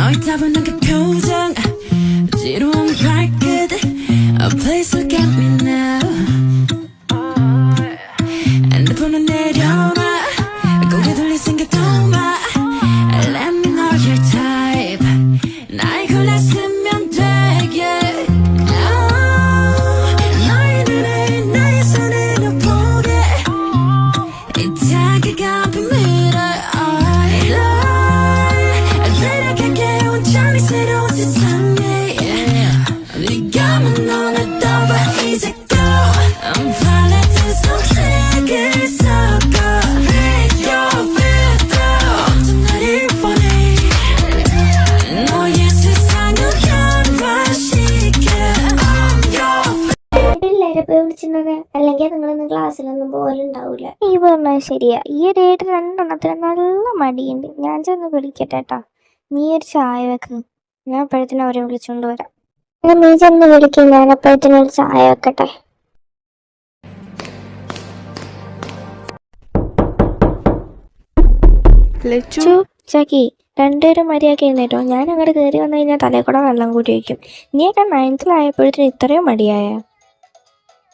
너의 따분한 그 표정 지루한 발끝 Please look at me now 핸드폰을 내려놔 고개 돌릴 생각도 마 Let me know your type 날 골랐으면 돼 yeah. 너의 눈에 나의 손을 보게 이 자기가 비밀을 데려갈게 온전히 새로운 세상에 네가 만 너는 떠봐 이제 go I'm falling to 속색을 섞어 Make your filter 어떤 나를 원해 너의 세상을 현화시켜 I'm your പിള്ളേരെ പോയി വിളിച്ചിട്ടുണ്ടെങ്കിൽ അല്ലെങ്കിൽ നിങ്ങളിന്ന് ക്ലാസ്സിലൊന്നും പോലുണ്ടാവില്ല. നീ പറഞ്ഞത് ശരിയാ. ഈ ഇടയായിട്ട് രണ്ടെണ്ണത്തിന് നല്ല മടിയുണ്ട്. ഞാൻ ചെന്ന് വിളിക്കട്ടെ കേട്ടോ. നീ ഒരു ചായ വെക്ക്, ഞാൻ അപ്പോഴത്തേനും അവരെ വിളിച്ചോണ്ട് വരാം. നീ ചെന്ന് വിളിക്കും, ഞാൻ അപ്പോഴത്തേനും ഒരു ചായ വെക്കട്ടെ. ചക്കി രണ്ടുപേരും മര്യാദ എഴുന്നേറ്റോ. ഞാൻ അങ്ങോട്ട് കയറി വന്നു കഴിഞ്ഞാൽ തലയിൽ കൂടെ വെള്ളം കൂടി വയ്ക്കും. നീയൊക്കെ 9th ആയപ്പോഴത്തേനും ഇത്രയും മടിയായ?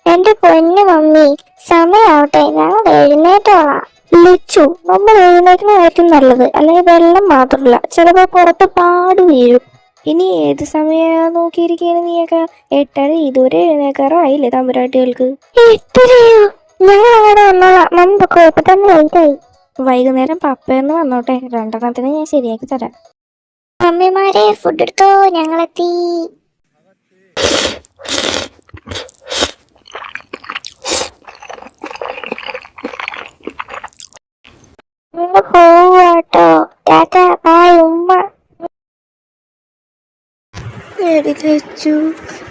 എന്റെ പൊന്നു മമ്മി, സമയാവട്ടെ, ഞങ്ങൾ എഴുന്നേറ്റോളാം. ലച്ചു, നമ്മൾ എഴുന്നേക്കുന്നതായിരിക്കും നല്ലത്, അല്ലെങ്കിൽ വെള്ളം മാത്രമല്ല ചിലപ്പോ പുറത്ത് പാട് വീഴും. ഇനി ഏത് സമയാ നോക്കിയിരിക്കുകയാണ് നീയൊക്കെ? 8:30 ഇതുവരെ എഴുന്നേക്കാറോ ആയില്ലേ തമ്പുരാട്ടികൾക്ക്? 8:30യോ? ഞങ്ങൾ അങ്ങനെ വന്നോളാം. മമ്മൊക്കെ ഇപ്പൊ തന്നെ ലേറ്റായി. വൈകുന്നേരം പപ്പയെന്ന് വന്നോട്ടെ, രണ്ടെണ്ണത്തിന് ഞാൻ ശരിയാക്കി തരാം. മമ്മിമാരെ ഫുഡ് എടുത്തോ, ഞങ്ങളെത്തി. പോവാട്ടോ, ടാറ്റ ബൈ ഉമ്മ. ലച്ചു,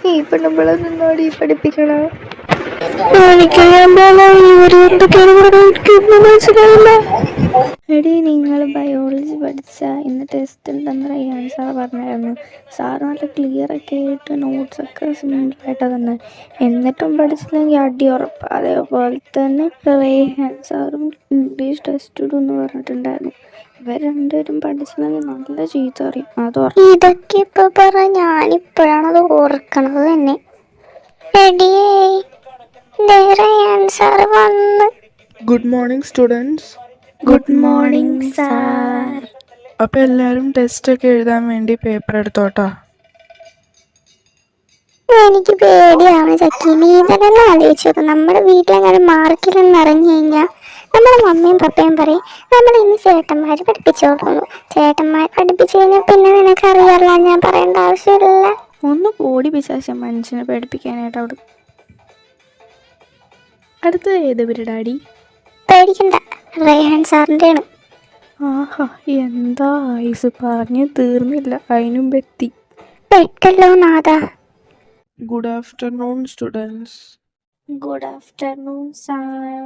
ഈ പെണ്ണുമ്പളെ നിന്നോട് ഈ പഠിപ്പിക്കണോ? എടി, നിങ്ങൾ ബയോളജി പഠിച്ച ഇന്ന് ടെസ്റ്റ് ഉണ്ടെന്ന് റയ്യാൻ സാർ പറഞ്ഞായിരുന്നു. സാർ നല്ല ക്ലിയർ ഒക്കെ ആയിട്ട് നോട്ട്സൊക്കെ സിമ്പിളായിട്ട് തന്നെ, എന്നിട്ടും പഠിച്ചില്ലെങ്കിൽ അടി ഉറപ്പ്. അതേപോലെ തന്നെ റയ്യാൻ സാറും ഇംഗ്ലീഷ് ടെസ്റ്റ് ഇടുമെന്ന് പറഞ്ഞിട്ടുണ്ടായിരുന്നു. ഇവർ രണ്ടുപേരും പഠിച്ചില്ലെങ്കിൽ നല്ല ചീത്ത അറിയും. അത് ഇതൊക്കെ ഇപ്പൊ പറ, ഞാനിപ്പോഴാണത് ഓർക്കണത് തന്നെ. Good morning students. Good morning sir. അപ്പോൾ എല്ലാവരും ടെസ്റ്റ് ഒക്കെ എഴുതാൻ വേണ്ടി പേപ്പർ എടുത്തോട്ടാ. എനിക്ക് പേടിയാണ് ചക്കി. നീ തന്നെ ആലോചിച്ചു നോക്കും, നമ്മുടെ വീട്ടിലെങ്ങനെ മാർക്കില്ലെന്ന് അറിഞ്ഞു കഴിഞ്ഞാൽ നമ്മുടെ മമ്മിയും പപ്പയും പറയും നമ്മൾ ഇന്ന് ചേട്ടന്മാർ പഠിപ്പിച്ചോളുന്നു. ചേട്ടന്മാർ പഠിപ്പിച്ചു കഴിഞ്ഞാൽ പിന്നെ നിനക്കറിയാമല്ല, ഞാൻ പറയേണ്ട ആവശ്യമില്ല. ഒന്ന് ഓടി പിശാശം മനുഷ്യനെ പഠിപ്പിക്കാനായിട്ട് അവിടെ. അടുത്തത് ഏത് പരിപാടി? പേടിക്കണ്ട, റേഹാൻ സാറിൻ്റെ ആണ്. ആഹാ, എന്താ ആയുസ്, പറഞ്ഞ് തീർന്നില്ല, അതിനും എത്തി. പെട്ടല്ലോ നാഥ. Good afternoon students. Good afternoon sir.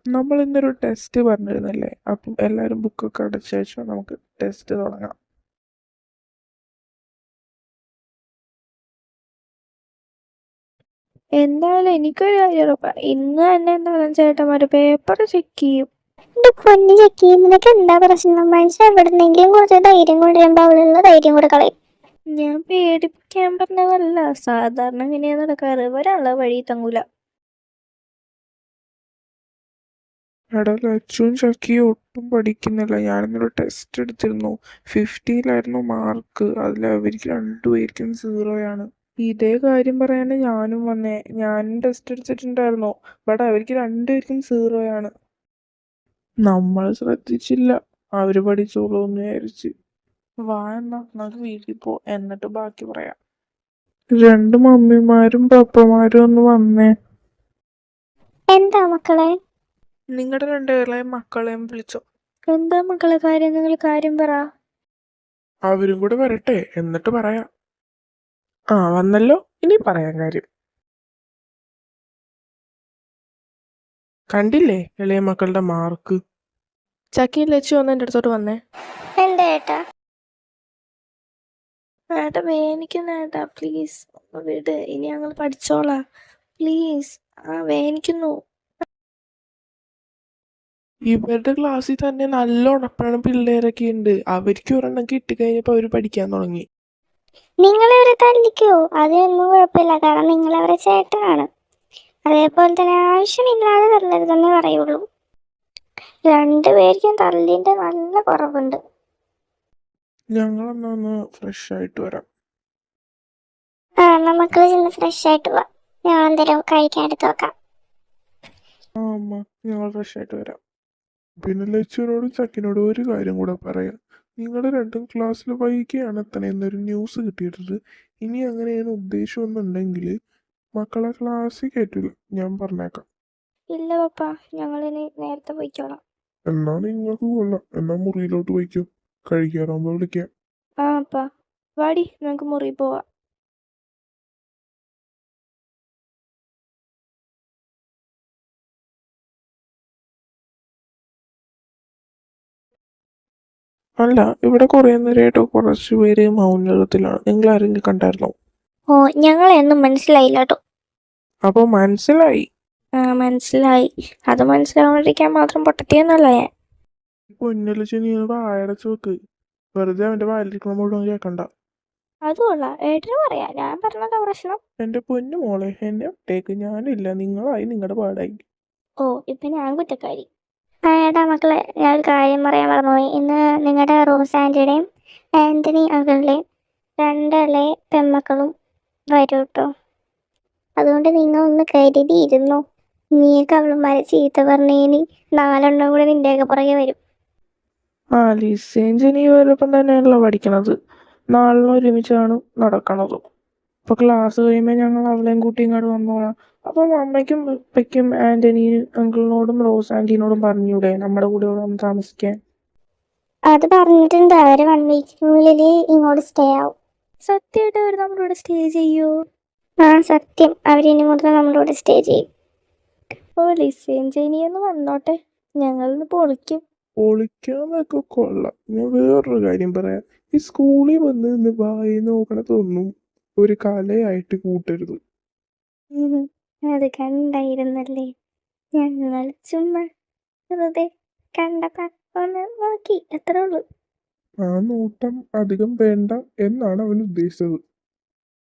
നമ്മൾ ഇന്നൊരു ടെസ്റ്റ് പറഞ്ഞിരുന്നല്ലേ, അപ്പം എല്ലാവരും ബുക്കൊക്കെ അടച്ചു വെച്ചോ, നമുക്ക് ടെസ്റ്റ് തുടങ്ങാം. എന്തായാലും എനിക്കൊരു കാര്യം ഉറപ്പാ, ഇന്ന് തന്നെ എന്തായാലും ചേട്ടന്മാര് പേപ്പർ ചെക്ക് ചെയ്യും. എന്റെ പൊന്നു ചക്കി, നിനക്ക് എന്താ പ്രശ്നം? മനുഷ്യൻ എവിടുന്നെങ്കിലും കുറച്ച് ധൈര്യം കൊണ്ടുവരുമ്പോ അവളുള്ള ധൈര്യം കൂടെ കളയും. ഞാൻ പേടിപ്പിക്കാൻ പറഞ്ഞതല്ല, സാധാരണ ഇങ്ങനെയാ നടക്കാറ്, ഒരാളെ വഴി തങ്ങൂല. എടാ ലച്ചുവും ചക്കിയും ഒട്ടും പഠിക്കുന്നില്ല. ഞാനിന്നൊരു ടെസ്റ്റ് എടുത്തിരുന്നു, 50-ലായിരുന്നു മാർക്ക്. അതിൽ അവർക്ക് രണ്ടുപേർക്കും 0 ഇതേ കാര്യം പറയാനാണ് ഞാനും വന്നേ. ഞാനും ടെസ്റ്റ് എടുത്തിട്ടുണ്ടായിരുന്നു, ബട്ട് അവർക്ക് രണ്ടുപേർക്കും 0 നമ്മൾ ശ്രദ്ധിച്ചില്ല, അവര് പഠിച്ചോളൂ എന്ന് വിചാരിച്ച്. വാ, എന്നാ നമുക്ക് വീട്ടിൽ പോ, എന്നിട്ട് ബാക്കി പറയാം. രണ്ട് മമ്മിമാരും പപ്പമാരും ഒന്ന് വന്നേ. എന്താ മക്കളെ? നിങ്ങളുടെ രണ്ടുപേരെയും മക്കളെയും വിളിച്ചോ. എന്താ മക്കളെ കാര്യം? നിങ്ങൾ കാര്യം പറ. അവരും കൂടെ വരട്ടെ, എന്നിട്ട് പറയാം. ആ, വന്നല്ലോ, ഇനി പറയാൻ കാര്യം. കണ്ടില്ലേ ഇളയ മക്കളുടെ മാർക്ക്? ചക്കി ലച്ചു ഒന്ന് എൻ്റെ അടുത്തോട്ട് വന്നേ. എന്താ ഏട്ടാ? ഏട്ടാ വേദനിക്കുന്ന ഏട്ടാ, പ്ലീസ് ഒന്ന് വിട്, ഇനി ഞങ്ങൾ പഠിച്ചോളാം പ്ലീസ്. വേദനിക്കുന്നു. ഇവരുടെ ക്ലാസ്സിൽ തന്നെ നല്ല ഉടപ്പണം പിള്ളേരൊക്കെ ഉണ്ട്. അവർക്ക് ഒരെണ്ണം കിട്ടിക്കഴിഞ്ഞപ്പോൾ അവർ പഠിക്കാൻ തുടങ്ങി. നിങ്ങളവരെ തല്ലിക്കോ? അതിനൊന്നും കുഴപ്പമില്ല, കാരണം നിങ്ങളവരെ ചേട്ടനാണ്. അതേപോലെ തന്നെ ആവശ്യമില്ലാതെ തല്ലരുതെന്നേ പറയുള്ളൂ. രണ്ടുപേർക്കും തല്ലിൻ്റെ നല്ല കുറവുണ്ട്. ഞങ്ങളെന്നാ ഒന്ന് ഫ്രഷ് ആയിട്ട് വരാം. നമുക്ക് ചെന്ന് ഫ്രഷ് ആയിട്ട് പോവാം. ഞാൻ എന്തെങ്കിലും കഴിക്കാൻ എടുത്ത് വെക്കാം. ആ അമ്മ, ഞങ്ങൾ ഫ്രഷ് ആയിട്ട് വരാം. പിന്നെ ലച്ചുവിനോടും ചക്കിനോടും ഒരു കാര്യം കൂടെ പറയാം. നിങ്ങൾ രണ്ടും ക്ലാസ്സിൽ വൈകിയാണ് എത്തണേ എന്നൊരു ന്യൂസ് കിട്ടിയിട്ടുണ്ട്. ഇനി അങ്ങനെയാണ് ഉദ്ദേശമൊന്നുണ്ടെങ്കിൽ മക്കളെ ക്ലാസ്സിൽ കയറ്റില്ല, ഞാൻ പറഞ്ഞേക്കാം. ഇല്ല പപ്പ, ഞങ്ങളിനി നേരത്തെ പോയിക്കോളാം. എന്നാ നിങ്ങൾക്ക് കൊള്ളാം. എന്നാ മുറിയിലോട്ട് പോയിക്കോ, കഴിക്കാറാകുമ്പോൾ വിളിക്കാം. ആ അപ്പ, വാടി നമുക്ക് മുറി പോവാം. അല്ല, ഇവിടെ കുറേ നേരമായിട്ടോ കുറച്ച് പേര് മൗനത്തിലാണ്. നിങ്ങൾ ആരെങ്കിലും കണ്ടായിരുന്നോ? ഓ, ഞങ്ങളെയൊന്നും മനസ്സിലായില്ല കേട്ടോ. അപ്പോൾ മനസ്സിലായി. മനസ്സിലായി. അത് മനസ്സിലാവാണ്ടിരിക്കാൻ മാത്രം പൊട്ടത്തിയൊന്നുമല്ല ഞാൻ. പൊന്നലച്ച് നീ വായടച്ച് വെക്ക്. വെറുതെ അവൻ്റെ വായിലിരിക്കണം മുഴുവൻ കേൾക്കണ്ട. അതുകൊള്ള ഏട്ടന് പറയാ, ഞാൻ പറഞ്ഞതാ പ്രശ്നം. എൻ്റെ പൊന്നു മോളെ, എന്നെ ഒട്ടേക്ക്. ഞാനില്ല, നിങ്ങളായി നിങ്ങളുടെ പാടായി. ഓ, ഇപ്പൊ ഞാൻ കുറ്റക്കാരി. ഏട്ടാ മക്കളെ, ഞാൻ ഒരു കാര്യം പറയാൻ മറന്നുപോയി. ഇന്ന് നിങ്ങളുടെ റോസ് ആൻറ്റിയുടെയും ആൻ്റണി അങ്കിളിൻ്റെയും രണ്ടിലെ പെമ്മക്കളും വരും കേട്ടോ. അതുകൊണ്ട് നിങ്ങൾ ഒന്ന് കരുതിയിരുന്നോ. നീയൊക്കെ അവളുമാരെ ചീത്ത പറഞ്ഞേനി 4 കൂടെ നിൻ്റെയൊക്കെ പുറകെ വരും. ആ, ലിസയും ജനി ഇവരൊപ്പം തന്നെയാണല്ലോ പഠിക്കണത്. നാളെ ഒരുമിച്ചാണ് നടക്കണത്. അപ്പോൾ ക്ലാസ് കഴിയുമ്പോൾ ഞങ്ങൾ അവളെയും കൂട്ടി ഇങ്ങോട്ട് വന്നോളാം. അപ്പം അമ്മയ്ക്കും ഉപ്പയ്ക്കും ആൻ്റണി അങ്കിളിനോടും റോസ് ആൻറ്റീനോടും പറഞ്ഞൂടെ നമ്മുടെ കൂടെ ഇവിടെ വന്ന് താമസിക്കാൻ? അത് പറഞ്ഞിട്ടുണ്ട്. അവർ 1 വീക്കിനുള്ളിൽ ഇങ്ങോട്ട് സ്റ്റേ ആവും. സത്യമായിട്ട് അവർ നമ്മളോട് സ്റ്റേ ചെയ്യോ? ആ സത്യം, അവരിനി മുതൽ നമ്മളോട് സ്റ്റേ ചെയ്യും. ഓ, ലിസയും ജനിയൊന്ന് വന്നോട്ടെ, ഞങ്ങളിന്ന് പൊളിക്കും. ഒളിക്കാന്നൊക്കെ കൊള്ളാം. ഞാൻ വേറൊരു കാര്യം പറയാം. ഈ സ്കൂളിൽ വന്ന് നിന്ന് വായി നോക്കണതൊന്നും ഒരു കലയായിട്ട് കൂട്ടരുത്. അത് കണ്ടായിരുന്നല്ലേ, ഞങ്ങൾ ചുമ്മാ വെറുതെ കണ്ടപ്പോ ഒന്ന് നോക്കി, അത്രേ ഉള്ളൂ. ആ നോട്ടം അധികം വേണ്ട എന്നാണ് അവൻ ഉദ്ദേശിച്ചത്.